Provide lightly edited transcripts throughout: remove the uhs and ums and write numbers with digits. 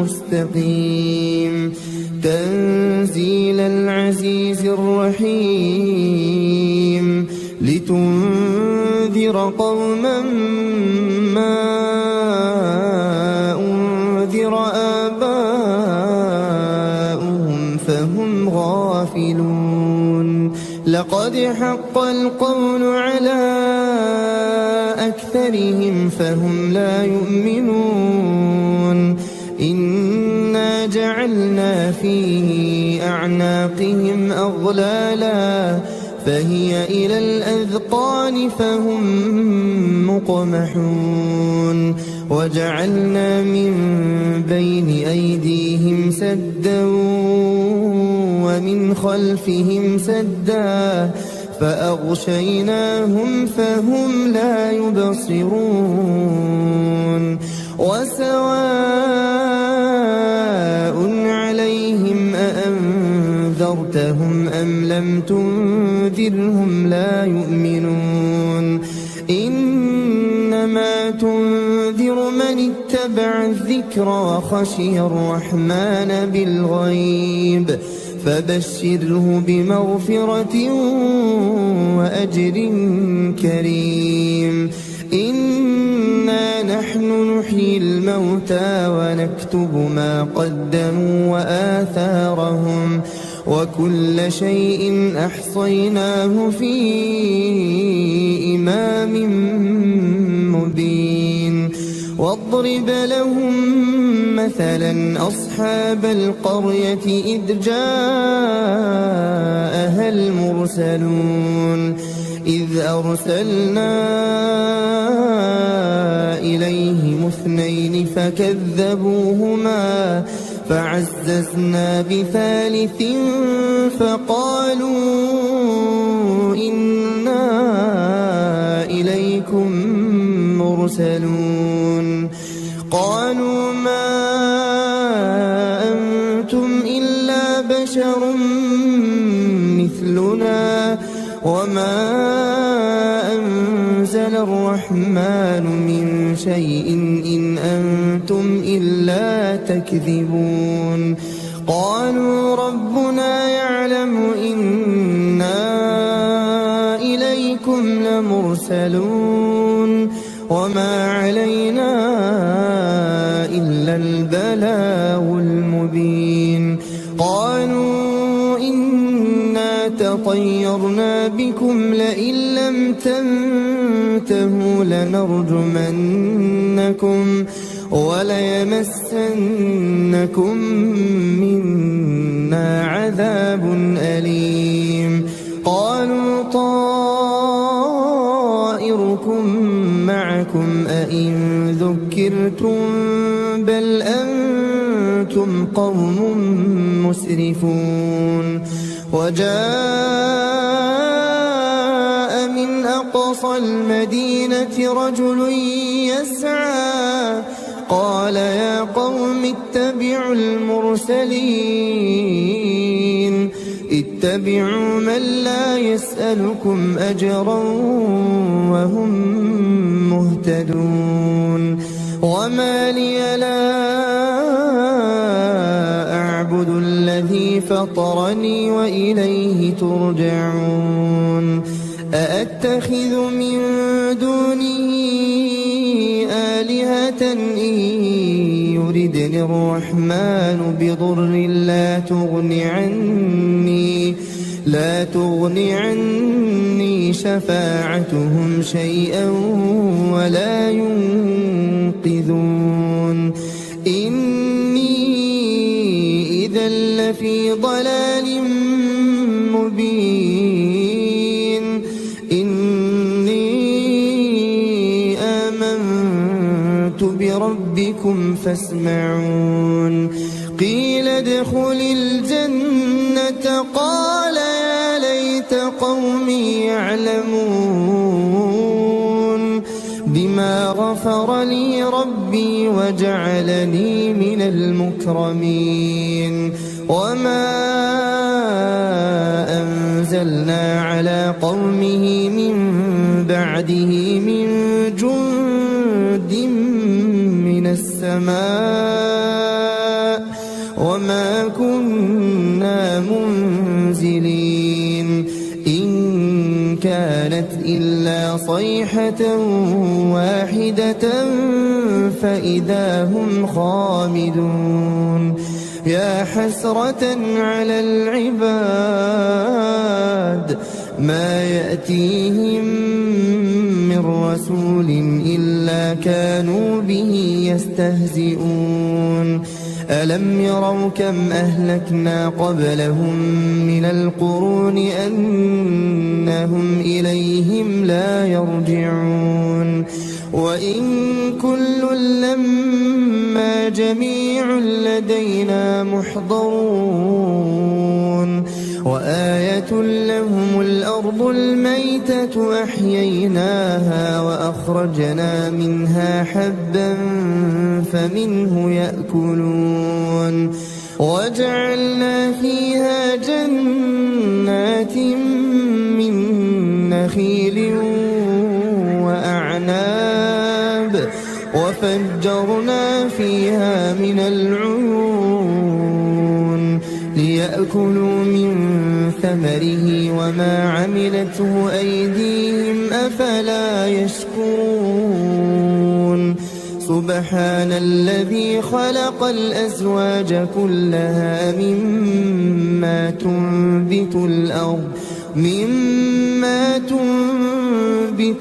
مستقيم تنزيل العزيز الرحيم لتنذر قوما ما أنذر آباؤهم فهم غافلون لقد حق القول على أكثرهم فهم لا يؤمنون إنا جعلنا في أعناقهم أغلالا فهي إلى الأذقان فهم مقمحون وجعلنا من بين أيديهم سدا ومن خلفهم سدا فأغشيناهم فهم لا يبصرون وسواء عليهم أأنذرتهم أم لم تنذرهم لا يؤمنون إنما تنذر من اتبع الذكر وخشي الرحمن بالغيب فبشره بمغفرة وأجر كريم إنا نحن نحيي الموتى ونكتب ما قدموا وآثارهم وكل شيء أحصيناه في إمام مبين واضرب لهم مثلا أصحاب القرية إذ جاءها المرسلون إذ أرسلنا إليهم اثنين فكذبوهما فعززنا بثالث فقالوا إنا إليكم مرسلون قالوا ما أنتم إلا بشر مثلنا وما أنزل الرحمن من شيء إن أنتم إلا تكذبون قالوا ربنا يعلم إنا إليكم لمرسلون وما علينا إلا البلاغ المبين قالوا إنا تطيرنا بكم لئن لم تنتهوا لنرجمنكم وليمسنكم منا عذاب أليم قالوا طائركم معكم أئن ذكرتم بل أنتم قوم مسرفون وجاء من أقصى المدينة رجل يسعى قال يا قوم اتبعوا المرسلين اتبعوا من لا يسألكم أجرا وهم مهتدون وما لي لا أعبد الذي فطرني وإليه ترجعون أأتخذ من دونه آلهة إن يردني الرحمن بضر لا تغني عني شفاعتهم شيئا ولا ينقذون إني إذا لفي ضلال مبين إني آمنت بربكم فاسمعون قيل ادخل الجنة قال يا ليت قومي يعلمون بما غفر لي ربي وجعلني من المكرمين وما أنزلنا على قومه من بعده من جند من السماء وما كنا منزلين إن كانت إلا صيحة واحدة فإذا هم خامدون يا حسرة على العباد ما يأتيهم من رسول إلا كانوا به يستهزئون ألم يروا كم أهلكنا قبلهم من القرون أنهم إليهم لا يرجعون وإن كل لما جميع لدينا محضرون وآية لهم الأرض الميتة أحييناها وأخرجنا منها حبا فمنه يأكلون وجعلنا فيها جنات من نخيل وأعناب وفجرنا فيها من العيون ليأكلوا من ثمره وما عملته أيديهم أفلا يشكرون سبحان الذي خلق الأزواج كلها مما تنبت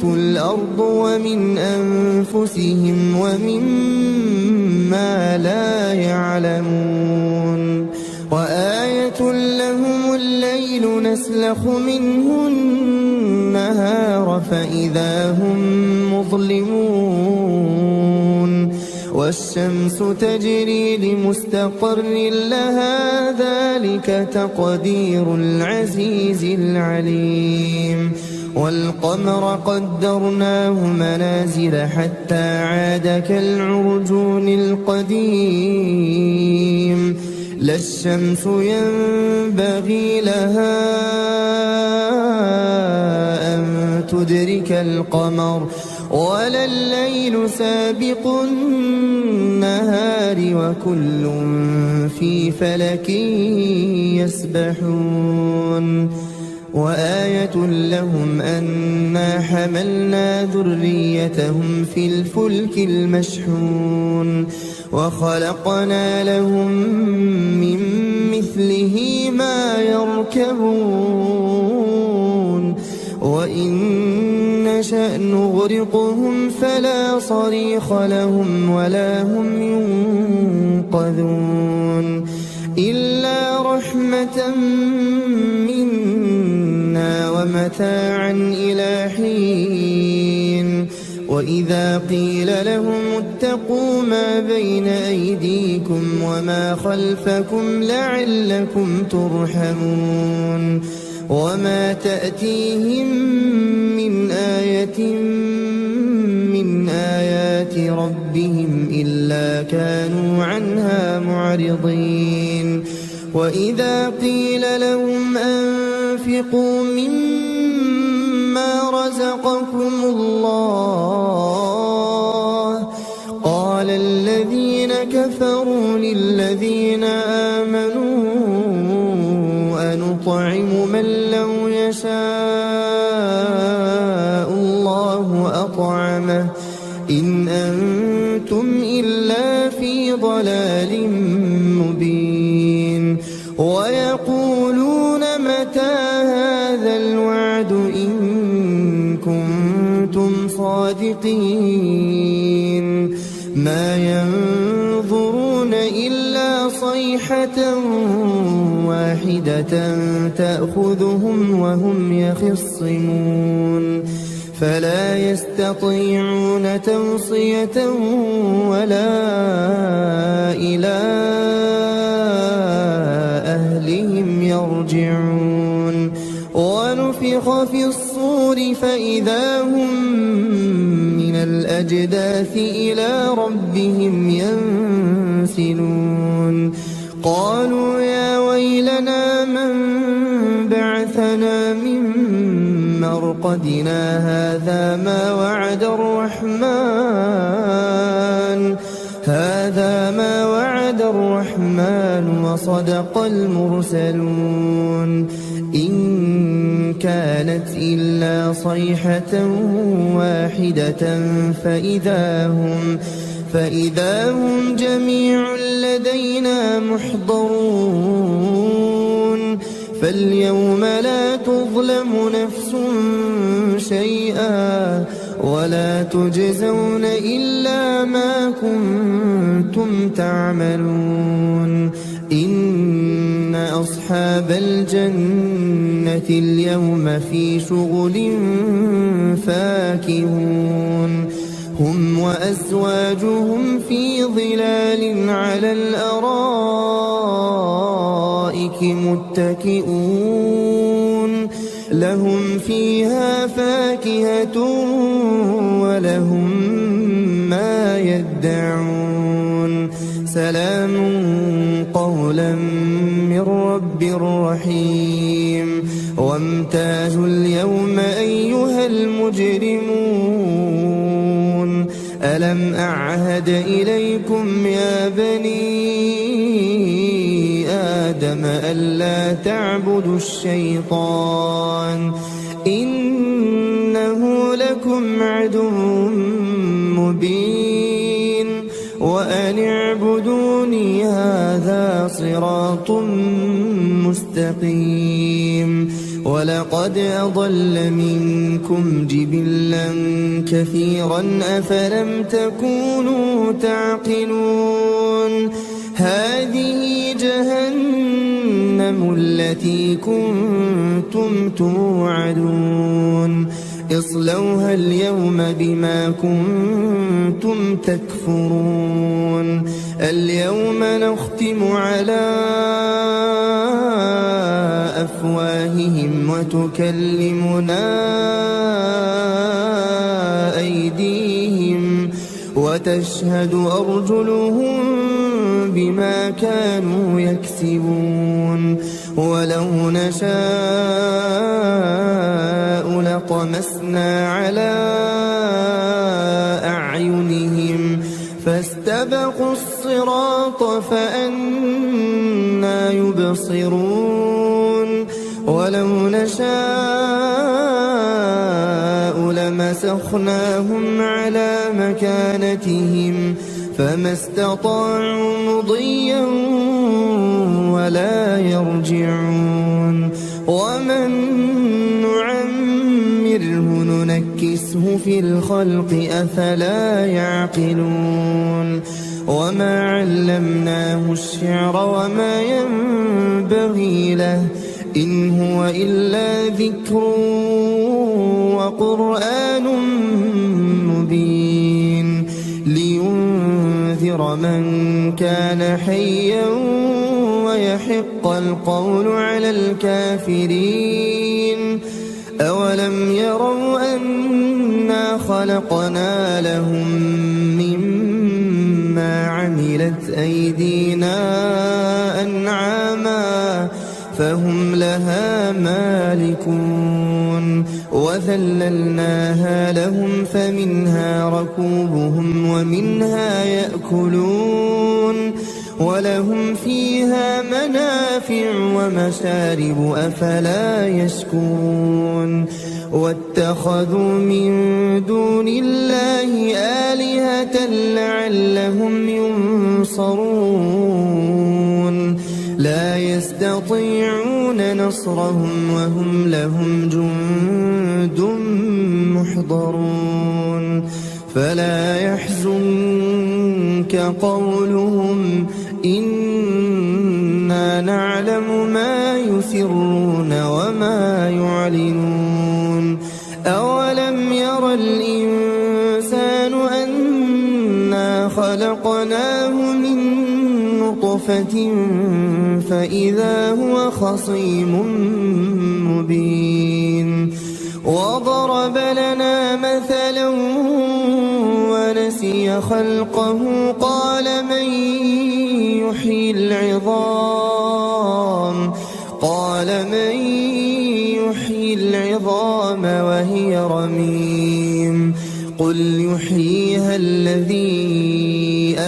الأرض ومن أنفسهم ومما لا يعلمون وآية لهم الليل نسلخ منه النهار فإذا هم مظلمون والشمس تجري لمستقر لها ذلك تقدير العزيز العليم والقمر قدرناه منازل حتى عاد كالعرجون القديم لا الشمس ينبغي لها أن تدرك القمر ولا الليل سابق النهار وكل في فلك يسبحون وآية لهم أنا حملنا ذريتهم في الفلك المشحون وخلقنا لهم من مثله ما يركبون وإن نشأ نغرقهم فلا صريخ لهم ولا هم ينقذون إلا رحمة منا ومتاعا إلى حين وإذا قيل لهم اتقوا ما بين أيديكم وما خلفكم لعلكم ترحمون وما تأتيهم من آية من آيات ربهم إلا كانوا عنها معرضين وإذا قيل لهم أنفقوا مما رزقكم الله قال الذين كفروا للذين آمنوا أنطعم من لو يشاء الله أطعمه إن أنتم إلا في ضلال مبين ويقولون متى هذا الوعد إن كنتم صادقين ما ينظرون إلا صيحة واحدة تأخذهم وهم يخصمون فلا يستطيعون توصية ولا إلى أهلهم يرجعون ونفخ في الصور فإذا هم من الأجداث إلى ربهم ينسلون قالوا يا ويلنا من بعثنا من مرقدنا هذا ما وعد الرحمن هذا ما وعد الرحمن وصدق المرسلون إن كانت إلا صيحة واحدة فإذا هم جميع لدينا محضرون فاليوم لا تظلم نفس شيئا ولا تجزون إلا ما كنتم تعملون إن أصحاب الجنة اليوم في شغل فاكهون هم وأزواجهم في ظلال على الأرائك متكئون لهم فيها فاكهة ولهم ما يدعون سلام قولا من رب رحيم وامتازوا اليوم أيها المجرمون ألم أعهد إليكم يا بني آدم ألا تعبدوا الشيطان إنه لكم عدو مبين وأن اعبدوني هذا صراط مستقيم ولقد أضل منكم جبلا كثيرا أفلم تكونوا تعقلون هذه جهنم التي كنتم توعدون اصلوها اليوم بما كنتم تكفرون اليوم نختم على أفواههم وتكلمنا أيديهم وتشهد أرجلهم بما كانوا يكسبون ولو نشاء لطمسنا على أعينهم فاستبقوا الصراط فأنى يبصرون ولو نشاء لمسخناهم على مكانتهم فما استطاعوا مضيا ولا يرجعون ومن نعمره ننكسه في الخلق أفلا يعقلون وما علمناه الشعر وما ينبغي له إن هو إلا ذكر وقرآن مبين لينذر من كان حيا ويحق القول على الكافرين أولم يروا أنا خلقنا لهم مما عملت أيدينا أنعاما فهم لها مالكون وذللناها لهم فمنها ركوبهم ومنها يأكلون ولهم فيها منافع ومشارب أفلا يشكرون واتخذوا من دون الله آلهة لعلهم ينصرون لا يستطيعون نصرهم وهم لهم جند محضرون فلا يحزنك قولهم إنا نعلم ما يسرون وما يعلنون أولم ير الإنسان أنا خلقناه من نطفة فإذا هو خصيم مبين وضرب لنا مثلا ونسي خلقه قال من يحيي العظام وهي رميم قل يحييها الذي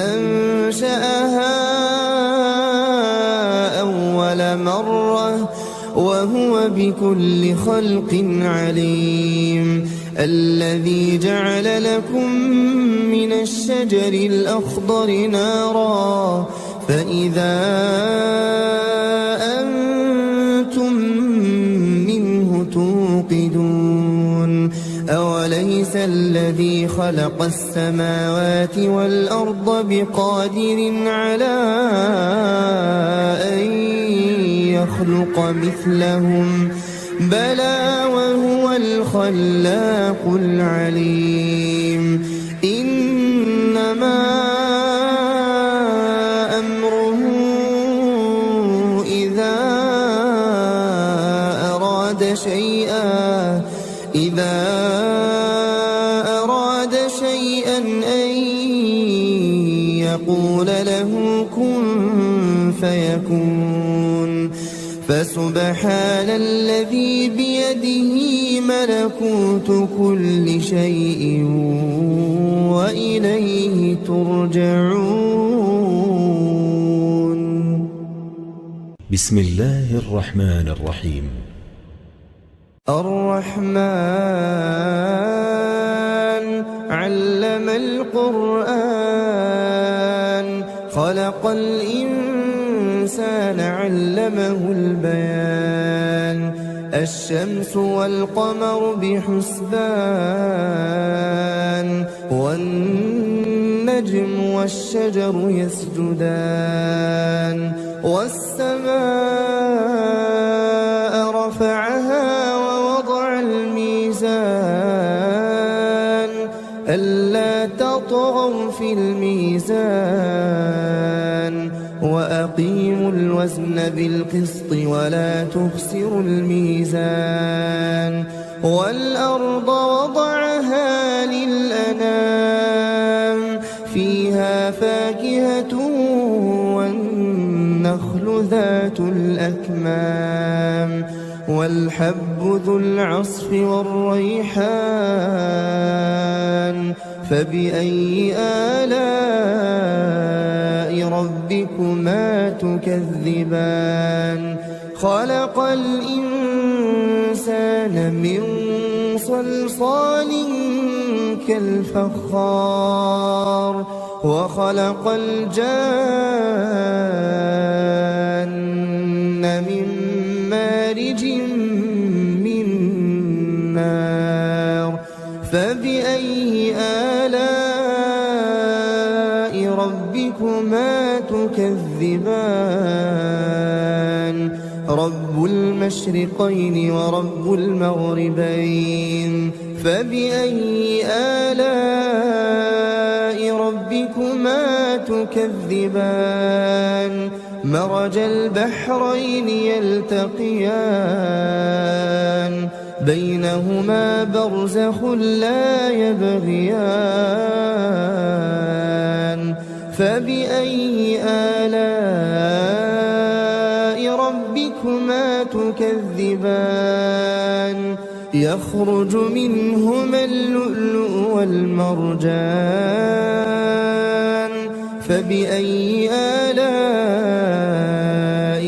مرة وهو بكل خلق عليم الذي جعل لكم من الشجر الأخضر نارا فإذا أنتم منه توقدون أوليس الذي خلق السماوات والأرض بقادر على أن يخلق مثلهم بلى وهو الخلاق العليم إنما أمره إذا أراد شيئا أن يقول له كن فيكون فسبحان الذي بيده ملكوت كل شيء وإليه ترجعون. بسم الله الرحمن الرحيم. الرحمن علم القرآن خلق الإنسان علمه البيان الشمس والقمر بحسبان والنجم والشجر يسجدان والسماء رفعها ووضع الميزان ألا تطغوا في الميزان وأقيموا الوزن بالقسط ولا تخسروا الميزان والأرض وضعها للأنام فيها فاكهة والنخل ذات الأكمام والحب ذو العصف والريحان فبأي آلاء ربكما تكذبان خلق الإنسان من صلصال كالفخار وخلق الجان من مارج من نار فبأي آلاء ربكما تكذبان رب المشرقين ورب المغربين فبأي آلاء ربكما تكذبان مرج البحرين يلتقيان بينهما برزخ لا يبغيان فبأي آلاء ربكما تكذبان يخرج منهما اللؤلؤ والمرجان فبأي آلاء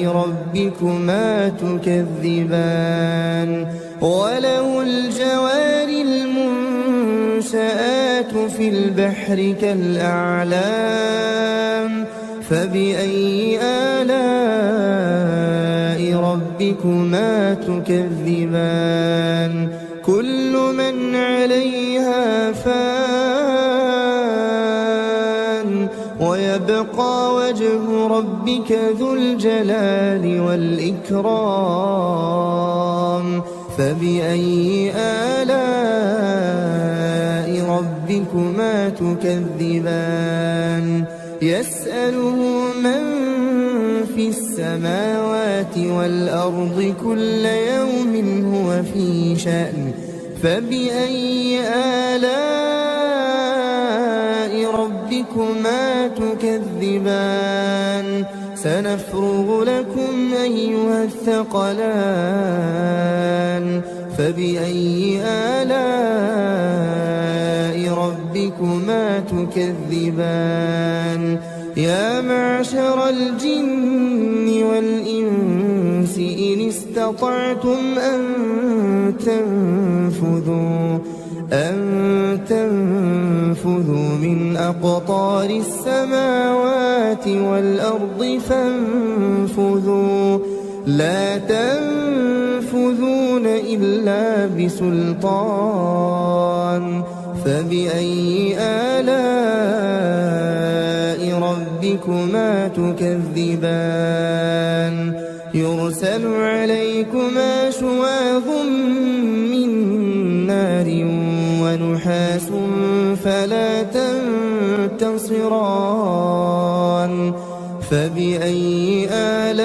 ربكما تكذبان وله الجوار المنشآت في البحر كالأعلام فبأي آلاء ربكما تكذبان كل من عليها فان ويبقى وجه ربك ذو الجلال والإكرام فبأي آلاء ربكما تكذبان يسأله من في السماوات والأرض كل يوم هو في شأن فبأي آلاء ربكما تكذبان سنفرغ لكم أيها الثقلان فبأي آلاء ربكما تكذبان يا معشر الجن والإنس إن استطعتم أن تنفذوا من أقطار السماوات والأرض فانفذوا لا تنفذون إلا بسلطان فبأي آلاء ربكما تكذبان يرسل عليكما شواظ من نار ونحاس فلا تنتصران فبأي آلاء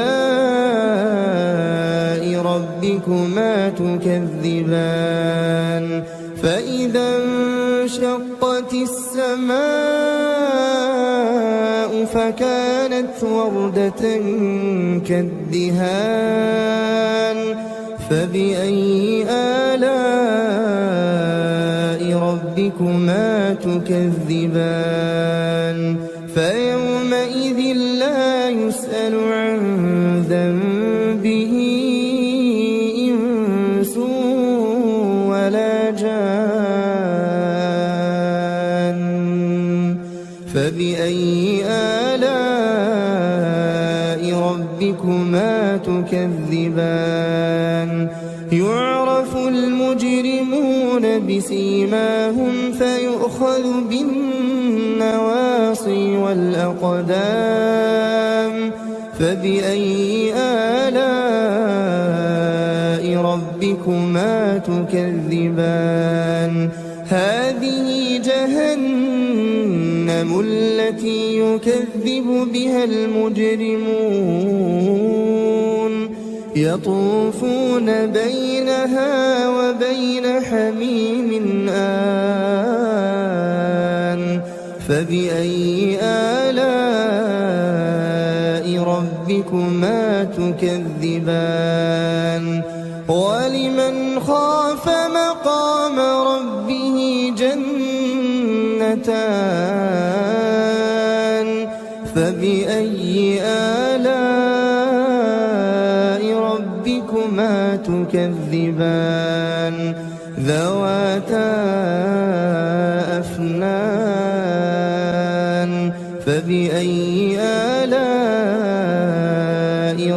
ربكما تكذبان فإذا انشقت السماء فكانت وردة كالدهان فبأي آلاء ربكما تكذبان فيومئذ لا يسأل عن ذنبه إنس ولا جان فبأي آلاء ربكما تكذبان يعرف المجرمون بسيماهم فيؤخذ بالنواصي والأقدام فبأي آلاء ربكما تكذبان هذه جهنم التي يكذب بها المجرمون يطوفون بينها وبين حميم آن فبأي آلاء ربكما تكذبان ولمن خاف مقام ربه جنتان فبأي آلاء ربكما تكذبان ذواتا أفنان فبأي آلاء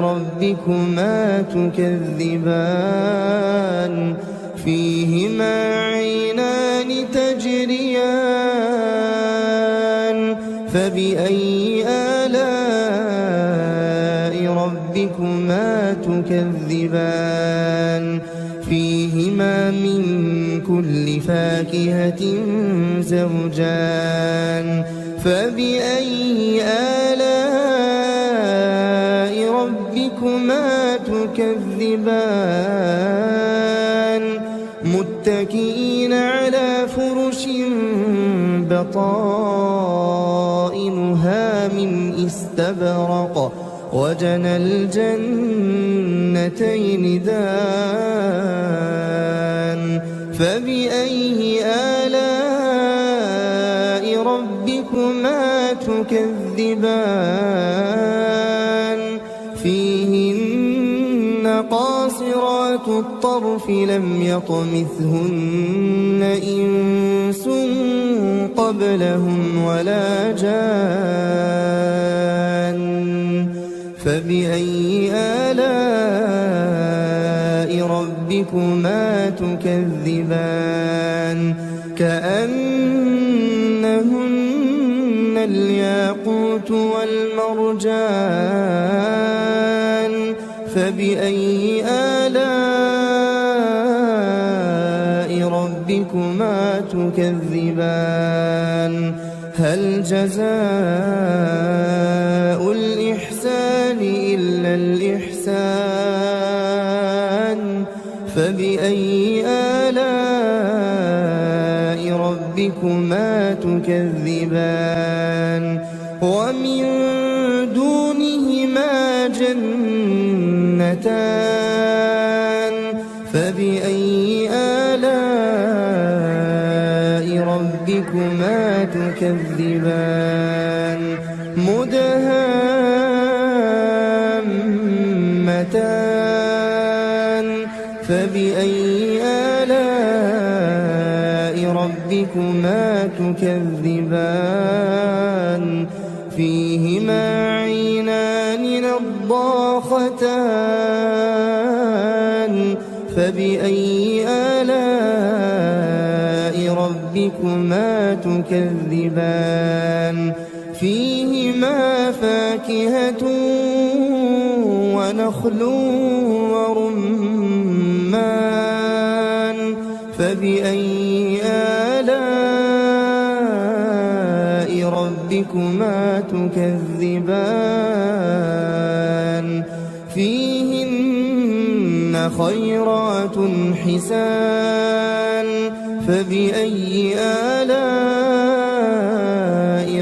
ربكما تكذبان فيهما عينان تجريان فبأي آلاء ربكما تكذبان فيهما من كل فاكهة زوجان فبأي آلاء ربكما تكذبان متكئين على فرش بطائنها من استبرق وجنى الجنتين دان فبأي آلاء ربكما تكذبان فيهن قاصرات الطرف لم يطمثهن إنس قبلهم ولا جان فبأي آلاء ربكما تكذبان كأنهن الياقوت والمرجان فبأي آلاء ربكما تكذبان هل جزاء الإحسان إلا الإحسان فبأي آلاء ربكما تكذبان ومن دونهما جنتان فبأي آلاء ربكما تكذبان فيهما عينان نضاختان فبأي آلاء ربكما تكذبان فيهما فاكهة ونخل ورمان فبأي آلاء ربكما تكذبان فيهن خيرات حسان فبأي آلاء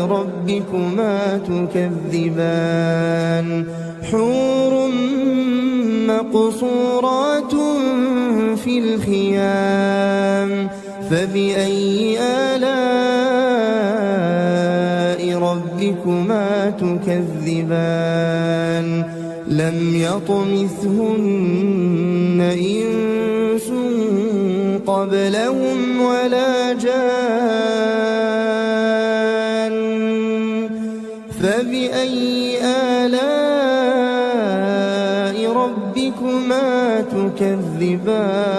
ربكما تكذبان حور مقصورات في الخيام فبأي آلاء ربكما تكذبان لم يطمثهن إنس قبلهم ولا جان فبأي آلاء ربكما تكذبان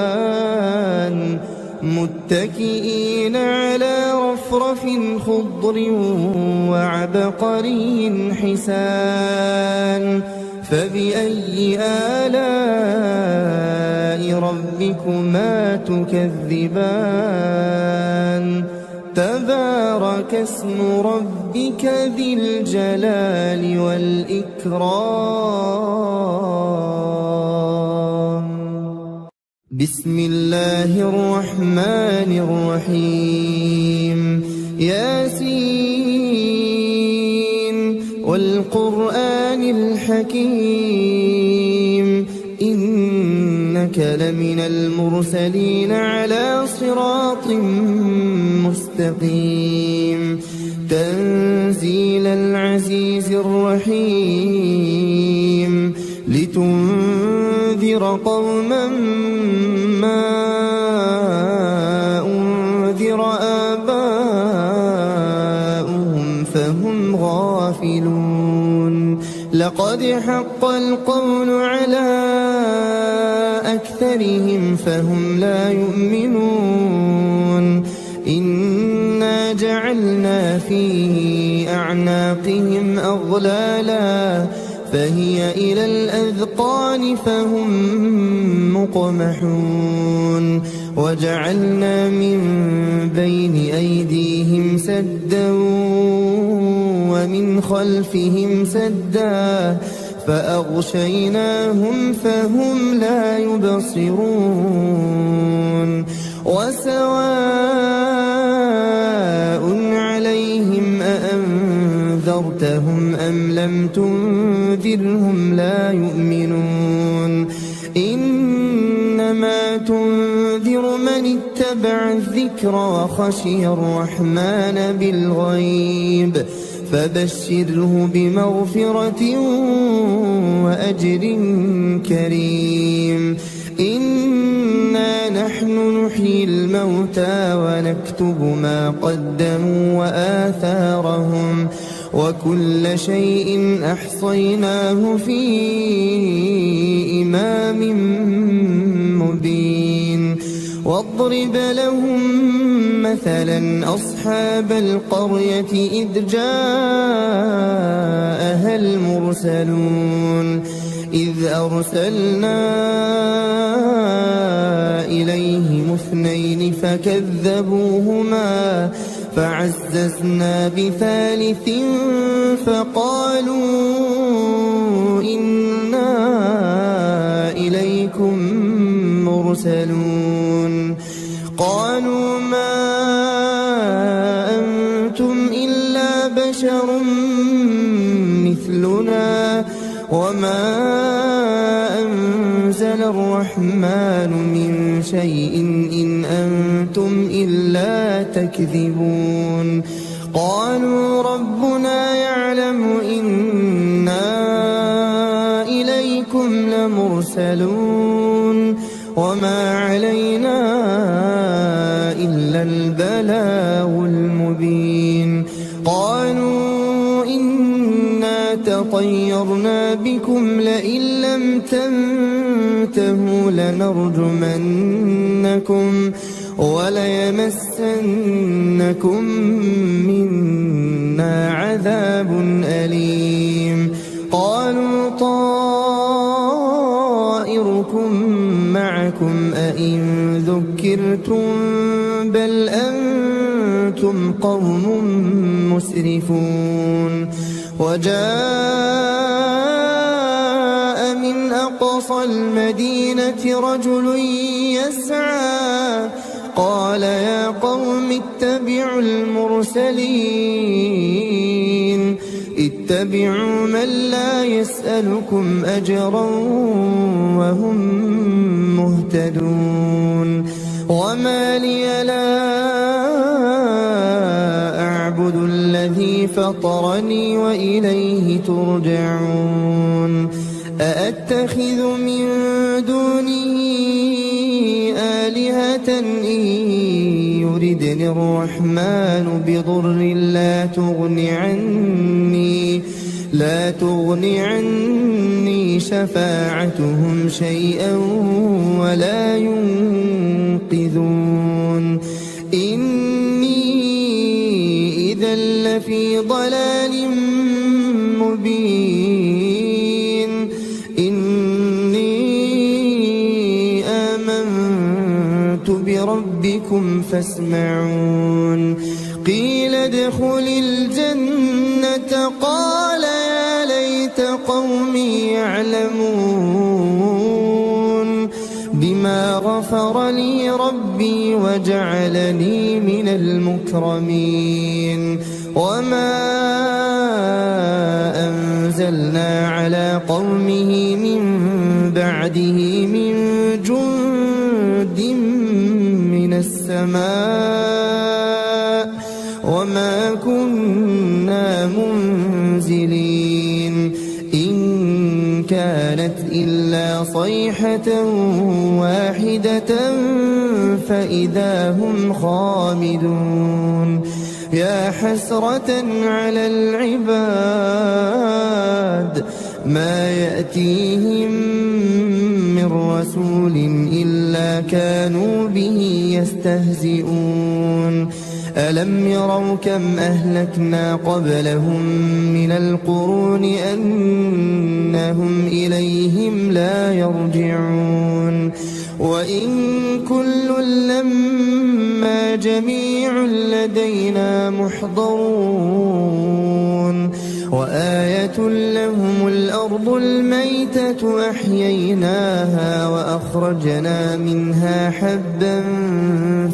متكئين على رفرف خضر وعبقري حسان فبأي آلاء ربكما تكذبان تبارك اسم ربك ذي الجلال والإكرام بسم الله الرحمن الرحيم ياسين والقرآن الحكيم إنك لمن المرسلين على صراط مستقيم تنزيل العزيز الرحيم لتنذر قوما ما أنذر آباؤهم فهم غافلون لقد حق القول على أكثرهم فهم لا يؤمنون إنا جعلنا في أعناقهم أغلالا فهي إلى الأذقان فهم مقمحون وجعلنا من بين أيديهم سدا ومن خلفهم سدا فأغشيناهم فهم لا يبصرون وسواء عليهم أأنذرتهم أم لم تنذرهم لا يؤمنون إنما تنذر من اتبع الذكر وخشي الرحمن بالغيب فبشره بمغفرة وأجر كريم إنا نحن نحيي الموتى ونكتب ما قدموا وآثارهم وكل شيء أحصيناه في إمام مبين واضرب لهم مثلا أصحاب القرية إذ جاءها المرسلون إذ أرسلنا إليهم اثنين فكذبوهما فعززنا بثالث فقالوا إنا إليكم مرسلون قالوا ما أنتم إلا بشر مثلنا وما أنزل الرحمن من شيء إن أنتم إلا تكذبون قالوا ربنا يعلم إنا إليكم لمرسلون وما علينا إلا البلاغ المبين قالوا إنا لطيرنا بكم لئن لم تنتهوا لنرجمنكم وليمسنكم منا عذاب أليم قالوا طائركم معكم أئن ذكرتم بل أنتم قوم مسرفون وجاء من أقصى المدينة رجل يسعى قال يا قوم اتبعوا المرسلين اتبعوا من لا يسألكم أجرا وهم مهتدون وما لي لا أعبد الذي فطرني وإليه ترجعون أأتخذ من دونه آلهة إن يردني الرحمن بضر لا تغني عني شفاعتهم شيئا ولا ينقذون إني إذا لفي ضلال مبين إني آمنت بربكم فاسمعون قيل ادخل الجنة قال يا ليت قومي يعلمون بما غفر لي ربي وجعلني من المكرمين وما أنزلنا على قومه من بعده من جند من السماء وما كنا منزلين إن كانت إلا صيحة واحدة فإذا هم خامدون يا حسرة على العباد ما يأتيهم من رسول إلا كانوا به يستهزئون ألم يروا كم أهلكنا قبلهم من القرون أنهم إليهم لا يرجعون وإن كل لما جميع لدينا محضرون وآية لهم الأرض الميتة أحييناها وأخرجنا منها حبا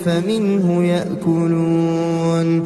فمنه يأكلون